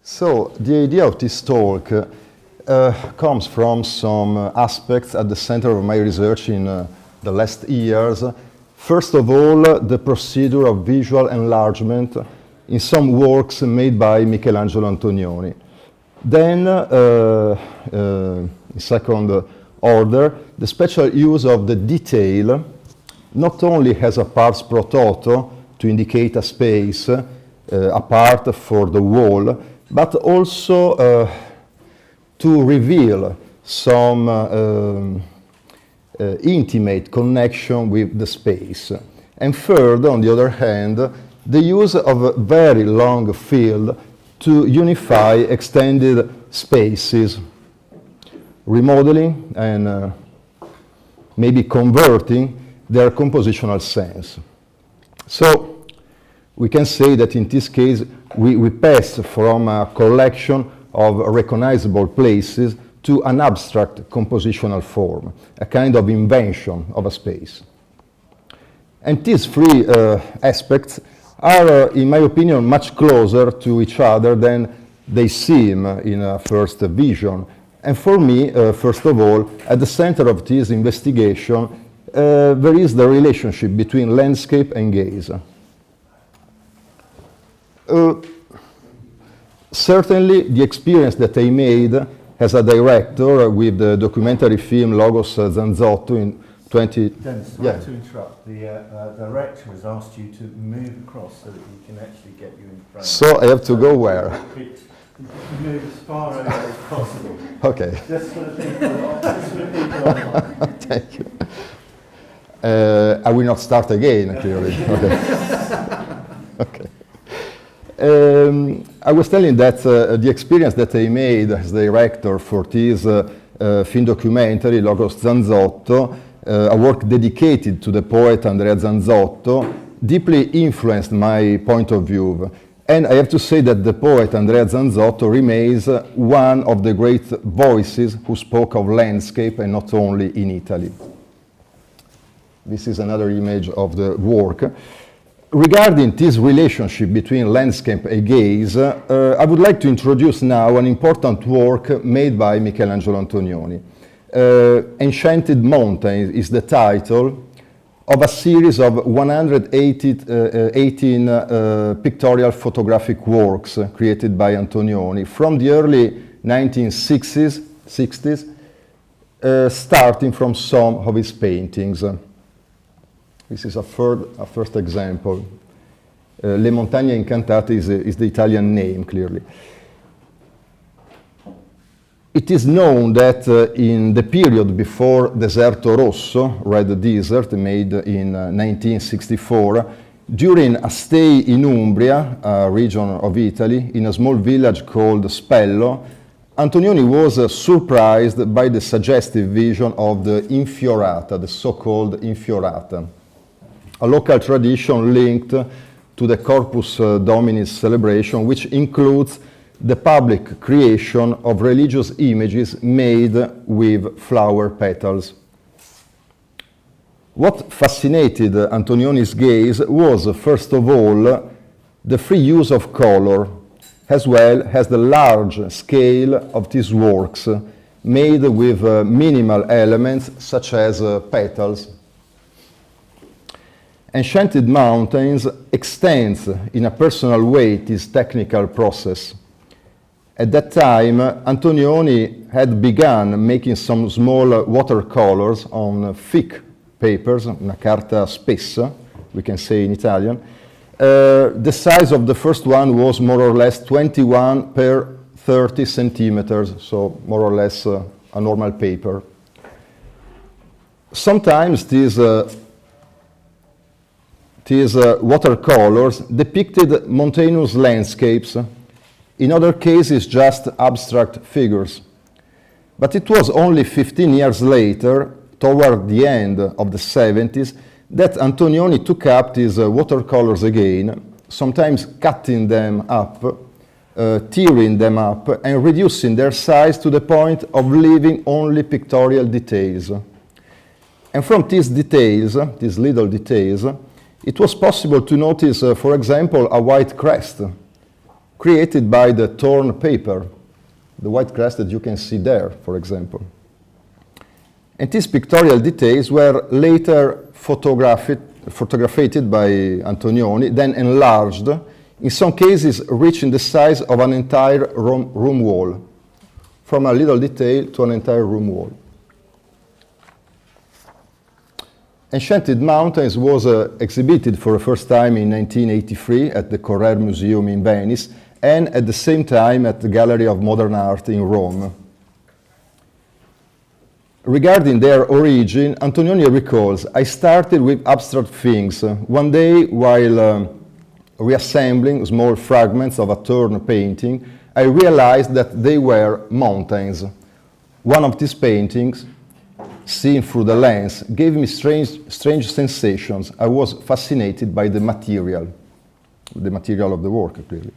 So the idea of this talk comes from some aspects at the center of my research in the last years. First of all, the procedure of visual enlargement in some works made by Michelangelo Antonioni. Then, in second order, the special use of the detail, not only as a pars pro toto to indicate a space, a part for the wall, but also to reveal some intimate connection with the space. And third, on the other hand, the use of a very long field to unify extended spaces, remodeling and maybe converting their compositional sense. So we can say that in this case we pass from a collection of recognizable places to an abstract compositional form, a kind of invention of a space. And these three aspects are, in my opinion, much closer to each other than they seem in a first vision. And for me, first of all, at the center of this investigation, there is the relationship between landscape and gaze. Certainly, the experience that I made as a director with the documentary film Logos Zanzotto in Dennis, sorry to interrupt. The director has asked you to move across so that he can actually get you in frame. So I have to go where? Move as far over as possible. Okay. Just for the people online. Thank you. I will not start again, clearly. Okay. Okay. I was telling that the experience that I made as director for this film documentary, Logos Zanzotto, a work dedicated to the poet Andrea Zanzotto, deeply influenced my point of view. And I have to say that the poet Andrea Zanzotto remains one of the great voices who spoke of landscape, and not only in Italy. This is another image of the work. Regarding this relationship between landscape and gaze, I would like to introduce now an important work made by Michelangelo Antonioni. Enchanted Mountain is the title of a series of 118 pictorial photographic works created by Antonioni from the early 1960s, starting from some of his paintings. This is a first example. Le Montagne Incantate is the Italian name, clearly. It is known that in the period before Deserto Rosso, Red Desert, made in 1964, during a stay in Umbria, a region of Italy, in a small village called Spello, Antonioni was surprised by the suggestive vision of the Infiorata, the so-called Infiorata, a local tradition linked to the Corpus Dominis celebration, which includes the public creation of religious images made with flower petals. What fascinated Antonioni's gaze was, first of all, the free use of color, as well as the large scale of these works, made with minimal elements such as petals. Enchanted Mountains extends in a personal way this technical process. At that time, Antonioni had begun making some small watercolors on thick papers, una carta spessa, we can say in Italian. The size of the first one was more or less 21 per 30 centimeters, so more or less a normal paper. Sometimes these watercolors depicted mountainous landscapes. In other cases, just abstract figures. But it was only 15 years later, toward the end of the 70s, that Antonioni took up these watercolors again, sometimes cutting them up, tearing them up, and reducing their size to the point of leaving only pictorial details. And from these details, these little details, it was possible to notice, for example, a white crest, created by the torn paper, the white crest that you can see there, for example. And these pictorial details were later photographed by Antonioni, then enlarged, in some cases reaching the size of an entire room wall, from a little detail to an entire room wall. Enchanted Mountains was exhibited for the first time in 1983 at the Correr Museum in Venice, and at the same time at the Gallery of Modern Art in Rome. Regarding their origin, Antonioni recalls, I started with abstract things. One day, while reassembling small fragments of a torn painting, I realized that they were mountains. One of these paintings, seen through the lens, gave me strange sensations. I was fascinated by the material of the work, clearly.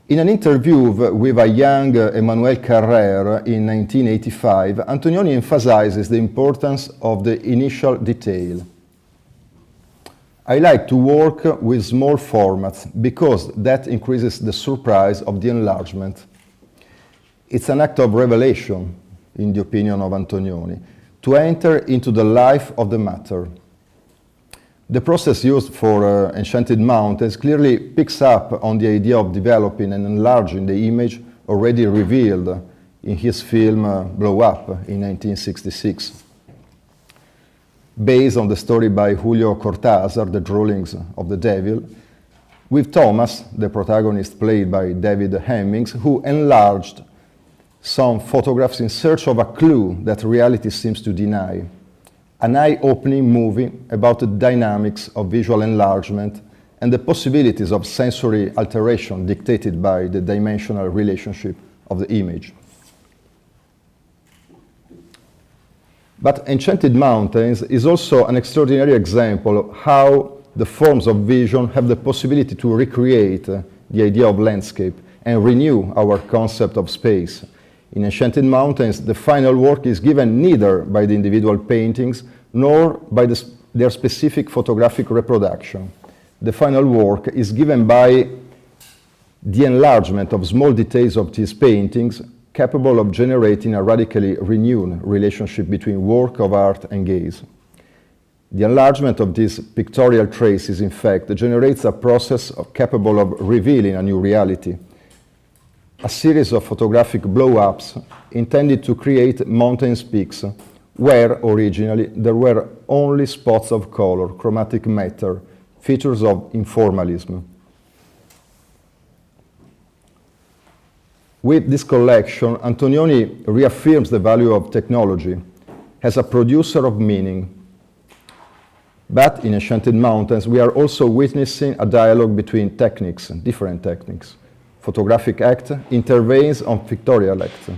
In an interview with a young Emmanuel Carrère in 1985, Antonioni emphasizes the importance of the initial detail. I like to work with small formats because that increases the surprise of the enlargement. It's an act of revelation, in the opinion of Antonioni, to enter into the life of the matter. The process used for Enchanted Mountains clearly picks up on the idea of developing and enlarging the image already revealed in his film Blow Up in 1966. Based on the story by Julio Cortázar, The Drawings of the Devil, with Thomas, the protagonist played by David Hemmings, who enlarged some photographs in search of a clue that reality seems to deny. An eye-opening movie about the dynamics of visual enlargement and the possibilities of sensory alteration dictated by the dimensional relationship of the image. But Enchanted Mountains is also an extraordinary example of how the forms of vision have the possibility to recreate the idea of landscape and renew our concept of space. In Enchanted Mountains, the final work is given neither by the individual paintings nor by their specific photographic reproduction. The final work is given by the enlargement of small details of these paintings, capable of generating a radically renewed relationship between work of art and gaze. The enlargement of these pictorial traces, in fact, generates a process capable of revealing a new reality. A series of photographic blow-ups intended to create mountain peaks where originally there were only spots of color, chromatic matter, features of informalism. With this collection, Antonioni reaffirms the value of technology as a producer of meaning. But in Enchanted Mountains, we are also witnessing a dialogue between techniques, different techniques. Photographic act intervenes on pictorial act.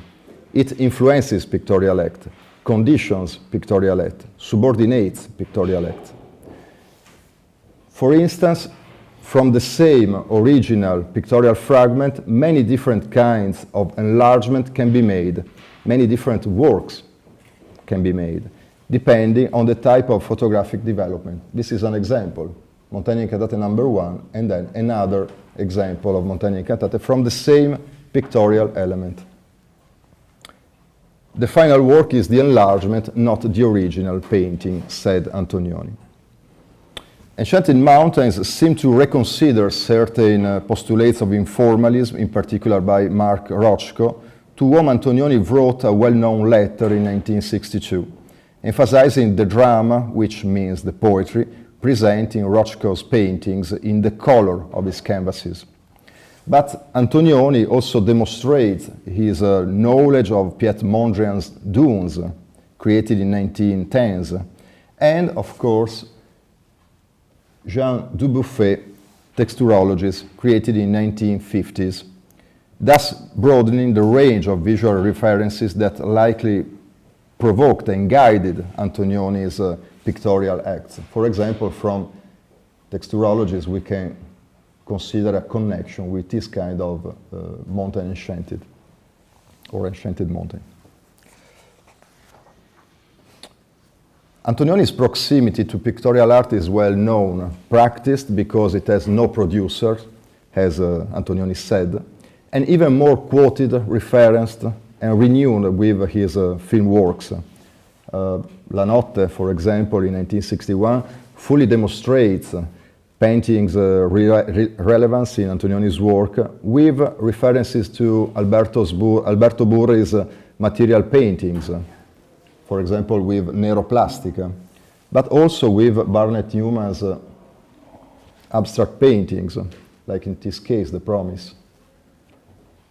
It influences pictorial act, conditions pictorial act, subordinates pictorial act. For instance, from the same original pictorial fragment, many different kinds of enlargement can be made, many different works can be made, depending on the type of photographic development. This is an example, Montagne Incantate #1, and then another example of Montagne Incantate from the same pictorial element. The final work is the enlargement, not the original painting, said Antonioni. Enchanted Mountains seem to reconsider certain postulates of informalism, in particular by Mark Rothko, to whom Antonioni wrote a well-known letter in 1962, emphasizing the drama, which means the poetry, present in Rothko's paintings in the color of his canvases. But Antonioni also demonstrates his knowledge of Piet Mondrian's dunes, created in 1910s, and of course, Jean Dubuffet texturologies, created in 1950s, thus broadening the range of visual references that likely provoked and guided Antonioni's pictorial acts. For example, from texturologies, we can consider a connection with this kind of mountain enchanted, or enchanted mountain. Antonioni's proximity to pictorial art is well known, practiced because it has no producer, as Antonioni said, and even more quoted, referenced, and renewed with his film works. La Notte, for example, in 1961, fully demonstrates painting's relevance in Antonioni's work with references to Alberto Burri's material paintings, for example with Neuroplastica, but also with Barnett Newman's abstract paintings, like in this case, The Promise.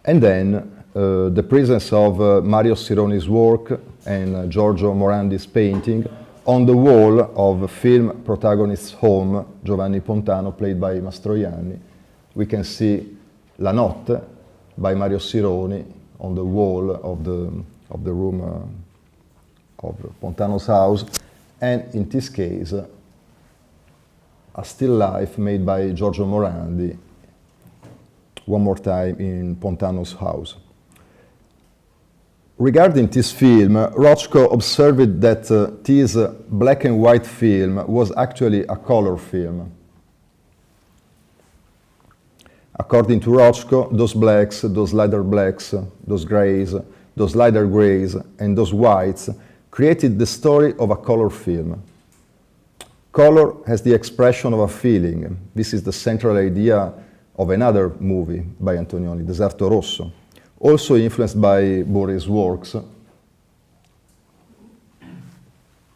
And then the presence of Mario Sironi's work and Giorgio Morandi's painting on the wall of film protagonist's home, Giovanni Pontano, played by Mastroianni. We can see La Notte by Mario Sironi on the wall of the room of Pontano's house, and in this case, a still life made by Giorgio Morandi, one more time in Pontano's house. Regarding this film, Rothko observed that this black and white film was actually a color film. According to Rothko, those blacks, those lighter blacks, those grays, those lighter grays, and those whites created the story of a color film. Color has the expression of a feeling. This is the central idea of another movie by Antonioni, Deserto Rosso, also influenced by Burri's works,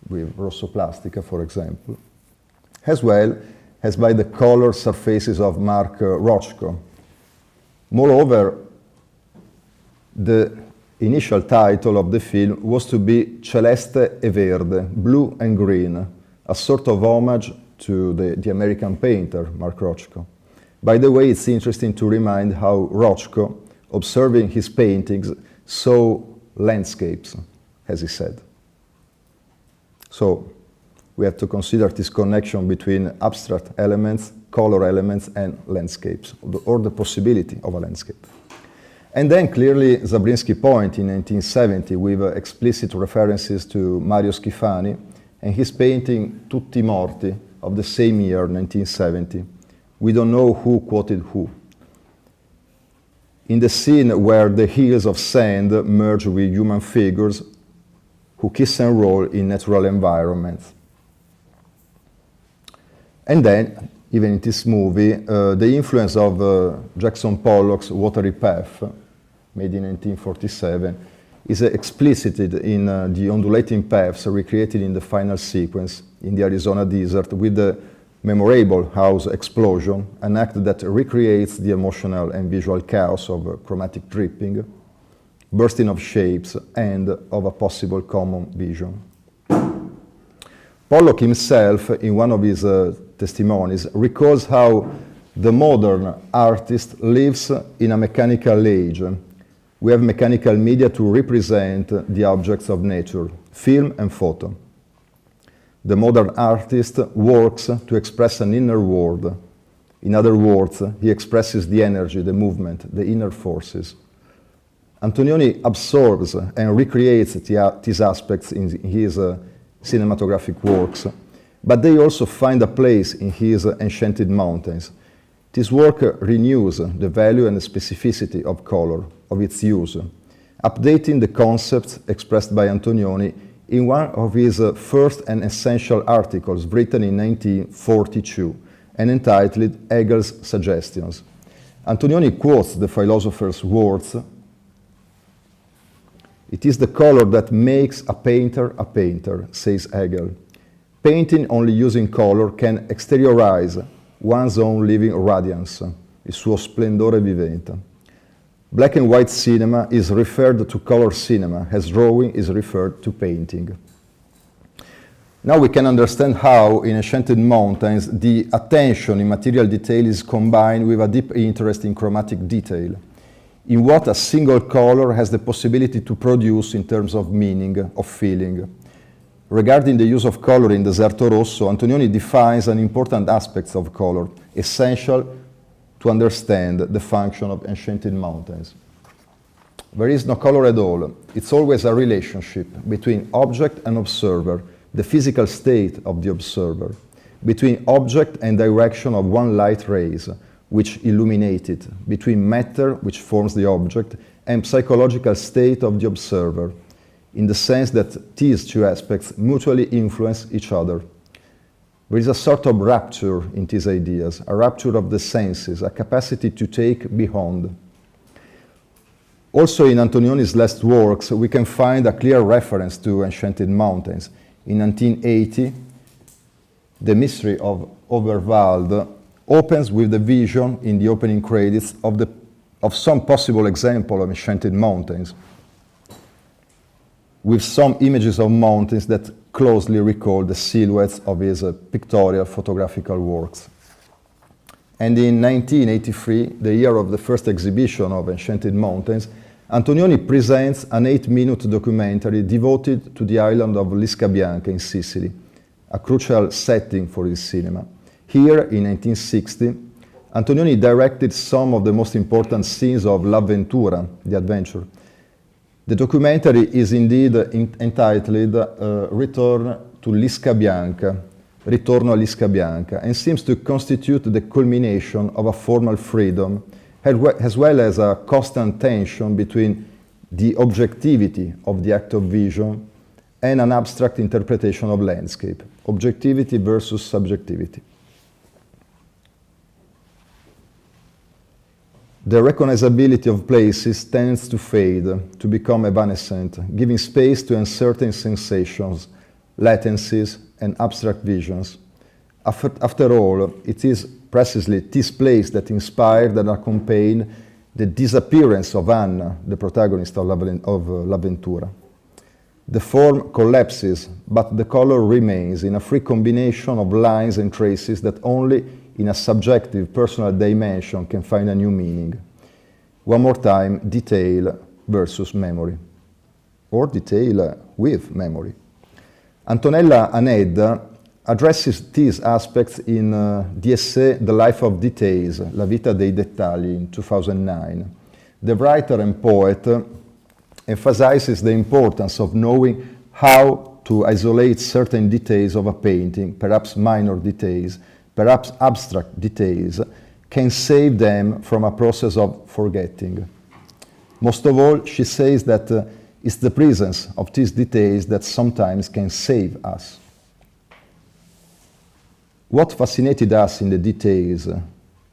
with Rosso Plastica, for example, as well as by the color surfaces of Mark Rothko. Moreover, the initial title of the film was to be Celeste e Verde, blue and green, a sort of homage to the American painter, Mark Rothko. By the way, it's interesting to remind how Rothko, observing his paintings, saw landscapes, as he said. So we have to consider this connection between abstract elements, color elements, and landscapes, or the possibility of a landscape. And then clearly Zabriskie Point in 1970 with explicit references to Mario Schifani and his painting Tutti Morti of the same year, 1970. We don't know who quoted who. In the scene where the hills of sand merge with human figures who kiss and roll in natural environments. And then, even in this movie, the influence of Jackson Pollock's Watery Path, made in 1947, is explicited in the undulating paths recreated in the final sequence in the Arizona desert with the memorable house explosion, an act that recreates the emotional and visual chaos of chromatic dripping, bursting of shapes, and of a possible common vision. Pollock himself, in one of his testimonies, recalls how the modern artist lives in a mechanical age. We have mechanical media to represent the objects of nature, film and photo. The modern artist works to express an inner world. In other words, he expresses the energy, the movement, the inner forces. Antonioni absorbs and recreates these aspects in his cinematographic works, but they also find a place in his Enchanted Mountains. This work renews the value and the specificity of color, of its use, updating the concepts expressed by Antonioni in one of his first and essential articles written in 1942 and entitled Hegel's Suggestions. Antonioni quotes the philosopher's words, "It is the color that makes a painter, says Hegel. Painting only using color can exteriorize one's own living radiance, il suo splendore vivente. Black and white cinema is referred to color cinema, as drawing is referred to painting." Now we can understand how, in Enchanted Mountains, the attention in material detail is combined with a deep interest in chromatic detail, in what a single color has the possibility to produce in terms of meaning, of feeling. Regarding the use of color in Deserto Rosso, Antonioni defines an important aspect of color, essential to understand the function of Enchanted Mountains. There is no color at all. It's always a relationship between object and observer, the physical state of the observer, between object and direction of one light rays, which illuminate it, between matter, which forms the object, and psychological state of the observer, in the sense that these two aspects mutually influence each other. There is a sort of rapture in these ideas, a rapture of the senses, a capacity to take beyond. Also in Antonioni's last works, we can find a clear reference to Enchanted Mountains. In 1980, The Mystery of Overwald opens with the vision in the opening credits of some possible example of Enchanted Mountains, with some images of mountains that closely recall the silhouettes of his pictorial photographical works. And in 1983, the year of the first exhibition of Enchanted Mountains, Antonioni presents an 8-minute documentary devoted to the island of Lisca Bianca in Sicily, a crucial setting for his cinema. Here, in 1960, Antonioni directed some of the most important scenes of L'Avventura, the adventure. The documentary is indeed entitled Return to Lisca Bianca, Ritorno a Lisca Bianca, and seems to constitute the culmination of a formal freedom, as well as a constant tension between the objectivity of the act of vision and an abstract interpretation of landscape, objectivity versus subjectivity. The recognizability of places tends to fade, to become evanescent, giving space to uncertain sensations, latencies, and abstract visions. After all, it is precisely this place that inspired and accompanied the disappearance of Anna, the protagonist of L'Avventura. The form collapses, but the color remains in a free combination of lines and traces that only in a subjective, personal dimension can find a new meaning. One more time, detail versus memory, or detail with memory. Antonella Anedda addresses these aspects in the essay The Life of Details, La Vita dei Dettagli, in 2009. The writer and poet emphasizes the importance of knowing how to isolate certain details of a painting, perhaps minor details, perhaps abstract details, can save them from a process of forgetting. Most of all, she says that it's the presence of these details that sometimes can save us. What fascinated us in the details?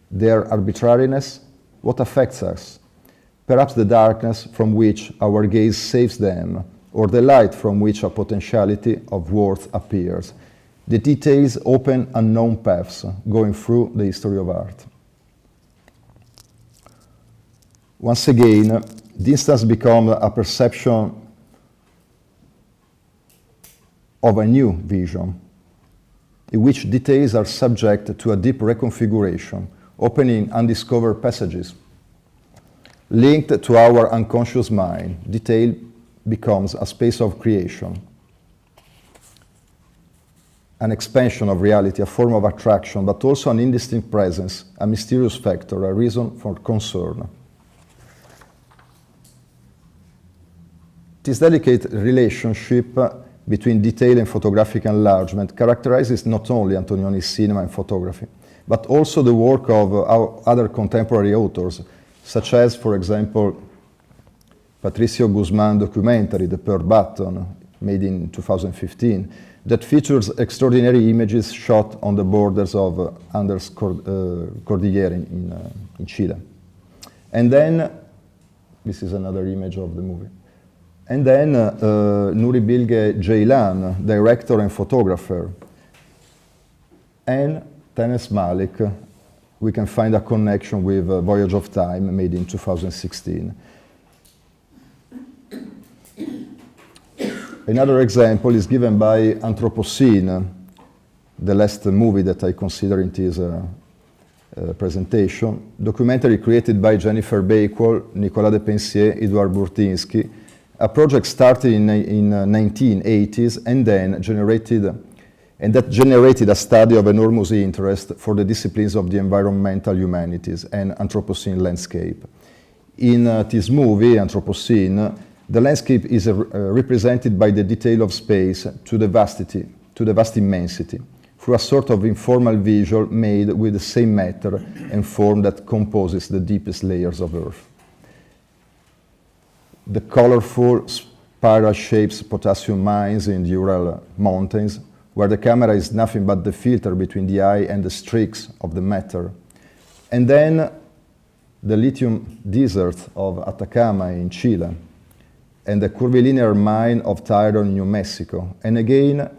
Their arbitrariness? What affects us? Perhaps the darkness from which our gaze saves them, or the light from which a potentiality of worth appears. The details open unknown paths, going through the history of art. Once again, distance becomes a perception of a new vision, in which details are subject to a deep reconfiguration, opening undiscovered passages. Linked to our unconscious mind, detail becomes a space of creation, an expansion of reality, a form of attraction, but also an indistinct presence, a mysterious factor, a reason for concern. This delicate relationship between detail and photographic enlargement characterizes not only Antonioni's cinema and photography, but also the work of our other contemporary authors, such as, for example, Patricio Guzman's documentary, The Pearl Button, made in 2015, that features extraordinary images shot on the borders of Andes Cordillera in Chile. And then, this is another image of the movie. And then Nuri Bilge Ceylan, director and photographer, and Tanis Malik. We can find a connection with Voyage of Time, made in 2016. Another example is given by Anthropocene, the last movie that I consider in this presentation, documentary created by Jennifer Bakewell, Nicolas de Pensier, Edouard Burtynsky, a project started in 1980s and that generated a study of enormous interest for the disciplines of the environmental humanities and Anthropocene landscape. In this movie, Anthropocene, the landscape is represented by the detail of space to the vast immensity. through a sort of informal visual made with the same matter and form that composes the deepest layers of Earth. The colorful spiral shapes potassium mines in the Ural Mountains, where the camera is nothing but the filter between the eye and the streaks of the matter. And then the lithium desert of Atacama in Chile, and the curvilinear mine of Tyron in New Mexico, and again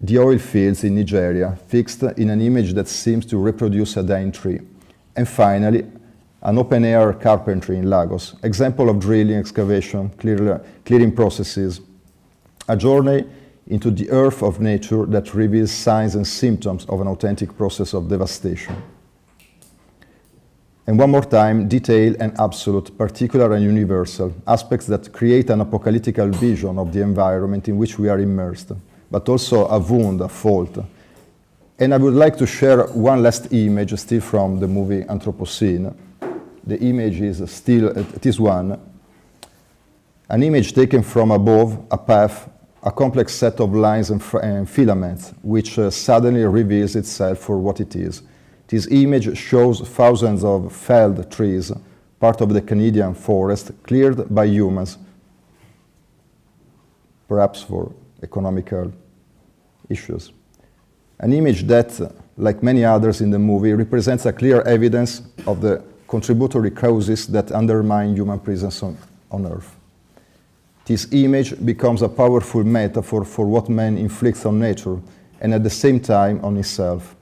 the oil fields in Nigeria, fixed in an image that seems to reproduce a dying tree. And finally, an open-air carpentry in Lagos, example of drilling, excavation, clearing processes, a journey into the earth of nature that reveals signs and symptoms of an authentic process of devastation. And one more time, detail and absolute, particular and universal, aspects that create an apocalyptical vision of the environment in which we are immersed, but also a wound, a fault. And I would like to share one last image, still from the movie Anthropocene. The image is still this one. An image taken from above, a path, a complex set of lines and filaments, which suddenly reveals itself for what it is. This image shows thousands of felled trees, part of the Canadian forest, cleared by humans, perhaps for economical issues. An image that, like many others in the movie, represents a clear evidence of the contributory causes that undermine human presence on Earth. This image becomes a powerful metaphor for what man inflicts on nature and at the same time on himself.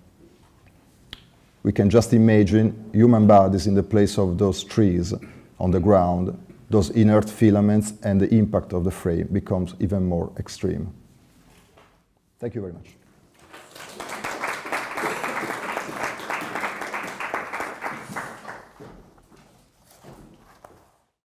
We can just imagine human bodies in the place of those trees on the ground, those inert filaments, and the impact of the frame becomes even more extreme. Thank you very much.